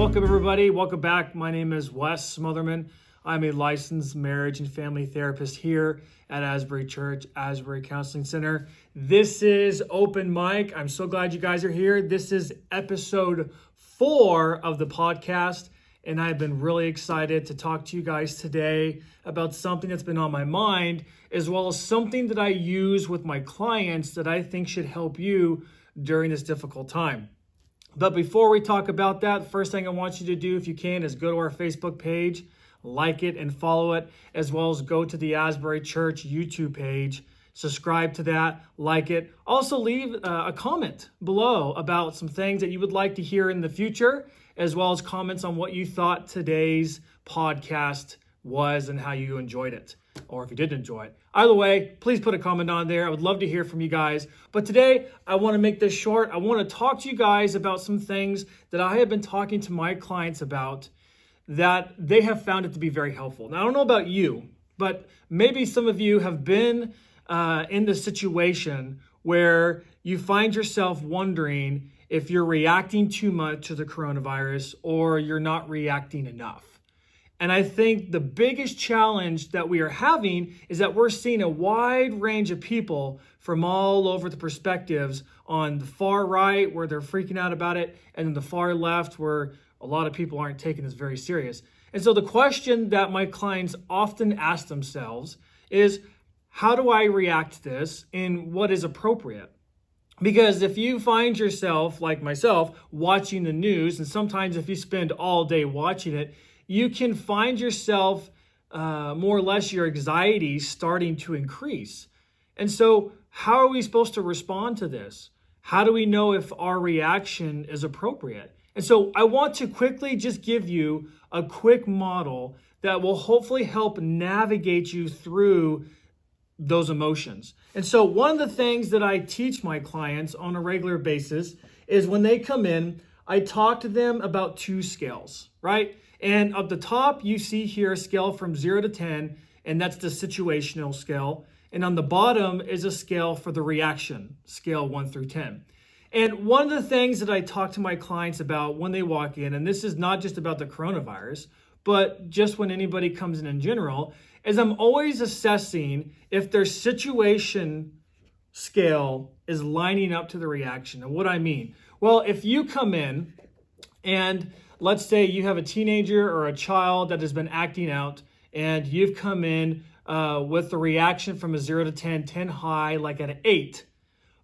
welcome everybody. Welcome back. My name is Wes Smotherman. I'm a licensed marriage and family therapist here at Asbury Church, Asbury Counseling Center. This is Open Mic. I'm so glad you guys are here. This is episode 4 of the podcast, and I've been really excited to talk to you guys today about something that's been on my mind, as well as something that I use with my clients that I think should help you during this difficult time. But before we talk about that, the first thing I want you to do, if you can, is go to our Facebook page, like it and follow it, as well as go to the Asbury Church YouTube page, subscribe to that, like it. Also leave a comment below about some things that you would like to hear in the future, as well as comments on what you thought today's podcast was and how you enjoyed it, or if you didn't enjoy it. Either way, please put a comment on there. I would love to hear from you guys. But today, I want to make this short. I want to talk to you guys about some things that I have been talking to my clients about that they have found it to be very helpful. Now, I don't know about you, but maybe some of you have been in the situation where you find yourself wondering if you're reacting too much to the coronavirus or you're not reacting enough. And I think the biggest challenge that we are having is that we're seeing a wide range of people from all over the perspectives, on the far right where they're freaking out about it, and then the far left where a lot of people aren't taking this very serious. And so the question that my clients often ask themselves is, how do I react to this and what is appropriate? Because if you find yourself, like myself, watching the news, and sometimes if you spend all day watching it, you can find yourself, more or less, your anxiety starting to increase. And so how are we supposed to respond to this? How do we know if our reaction is appropriate? And so I want to quickly just give you a quick model that will hopefully help navigate you through those emotions. And so one of the things that I teach my clients on a regular basis is when they come in, I talk to them about 2 scales, right? And at the top, you see here a scale from 0 to 10, and that's the situational scale. And on the bottom is a scale for the reaction, scale 1 through 10. And one of the things that I talk to my clients about when they walk in, and this is not just about the coronavirus, but just when anybody comes in general, is I'm always assessing if their situation scale is lining up to the reaction. And what I mean, well, if you come in and let's say you have a teenager or a child that has been acting out, and you've come in with the reaction from a 0 to 10, 10 high, like at an 8.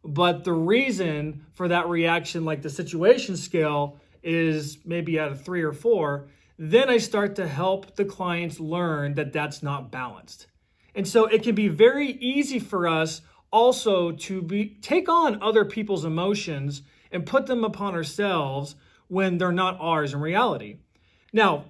But the reason for that reaction, like the situation scale, is maybe at a 3 or 4, then I start to help the clients learn that that's not balanced. And so it can be very easy for us also to take on other people's emotions and put them upon ourselves when they're not ours in reality. Now,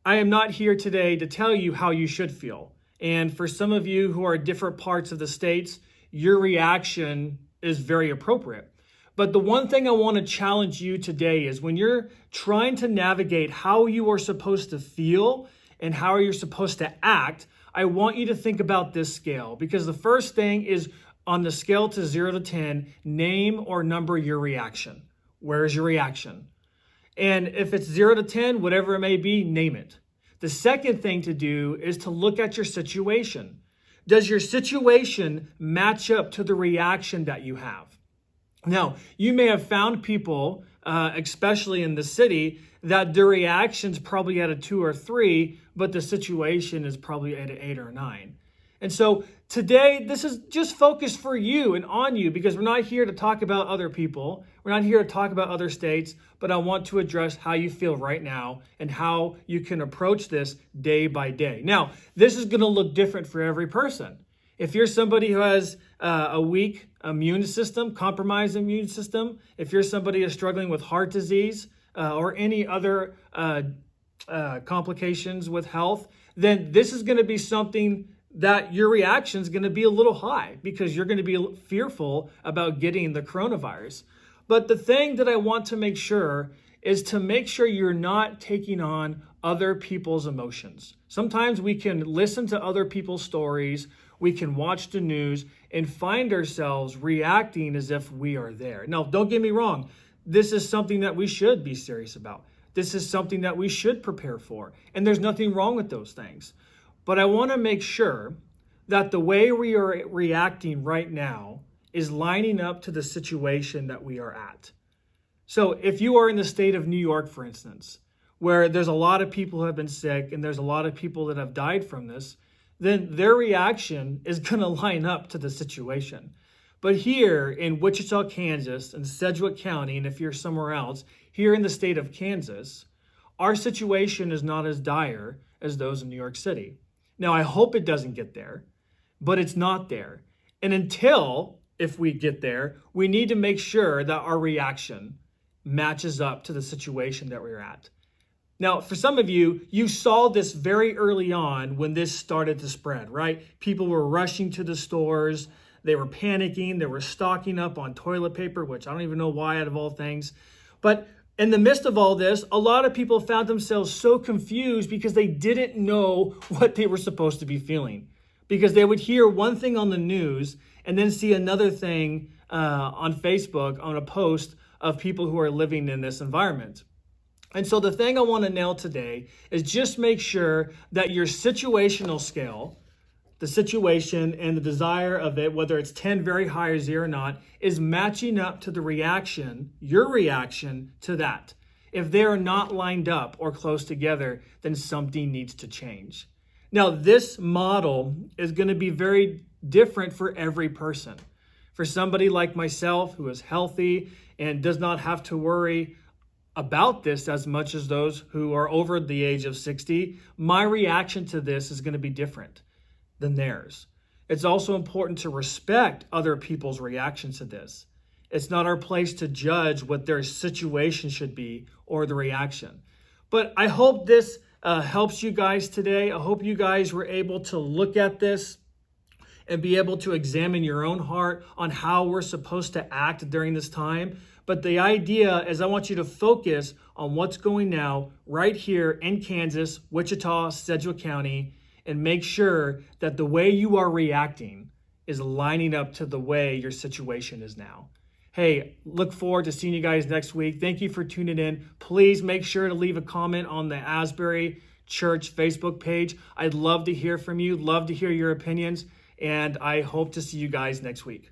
I am not here today to tell you how you should feel. And for some of you who are different parts of the states, your reaction is very appropriate. But the one thing I want to challenge you today is when you're trying to navigate how you are supposed to feel and how you're supposed to act, I want you to think about this scale. Because the first thing is, on the scale to 0 to 10, name or number your reaction. Where is your reaction? And if it's 0 to 10, whatever it may be, name it. The second thing to do is to look at your situation. Does your situation match up to the reaction that you have? Now, you may have found people, especially in the city, that their reaction's probably at a 2 or 3, but the situation is probably at an 8 or 9. And so today, this is just focused for you and on you, because we're not here to talk about other people. We're not here to talk about other states, but I want to address how you feel right now and how you can approach this day by day. Now, this is going to look different for every person. If you're somebody who has a weak immune system, compromised immune system, if you're somebody who's struggling with heart disease or any other complications with health, then this is going to be something that your reaction is going to be a little high because you're going to be fearful about getting the coronavirus. But the thing that I want to make sure is to make sure you're not taking on other people's emotions. Sometimes we can listen to other people's stories, we can watch the news and find ourselves reacting as if we are there. Now, don't get me wrong. This is something that we should be serious about. this is something that we should prepare for. And there's nothing wrong with those things. But I want to make sure that the way we are reacting right now is lining up to the situation that we are at. So if you are in the state of New York, for instance, where there's a lot of people who have been sick and there's a lot of people that have died from this, then their reaction is going to line up to the situation. But here in Wichita, Kansas, and Sedgwick County, and if you're somewhere else, here in the state of Kansas, our situation is not as dire as those in New York City. Now, I hope it doesn't get there, but it's not there. And until, if we get there, we need to make sure that our reaction matches up to the situation that we're at. Now, for some of you, you saw this very early on when this started to spread, right? People were rushing to the stores. They were panicking. They were stocking up on toilet paper, which I don't even know why out of all things. But in the midst of all this, a lot of people found themselves so confused because they didn't know what they were supposed to be feeling. Because they would hear one thing on the news and then see another thing on Facebook on a post of people who are living in this environment. And so the thing I want to nail today is just make sure that your situational scale, the situation and the desire of it, whether it's 10 very high or 0 or not, is matching up to the reaction, your reaction to that. If they are not lined up or close together, then something needs to change. Now, this model is going to be very different for every person. For somebody like myself who is healthy and does not have to worry about this as much as those who are over the age of 60, my reaction to this is going to be different than theirs. It's also important to respect other people's reactions to this. It's not our place to judge what their situation should be or the reaction. But I hope this helps you guys today. I hope you guys were able to look at this and be able to examine your own heart on how we're supposed to act during this time. But the idea is I want you to focus on what's going now right here in Kansas, Wichita, Sedgwick County, and make sure that the way you are reacting is lining up to the way your situation is now. Hey, look forward to seeing you guys next week. Thank you for tuning in. Please make sure to leave a comment on the Asbury Church Facebook page. I'd love to hear from you, love to hear your opinions, and I hope to see you guys next week.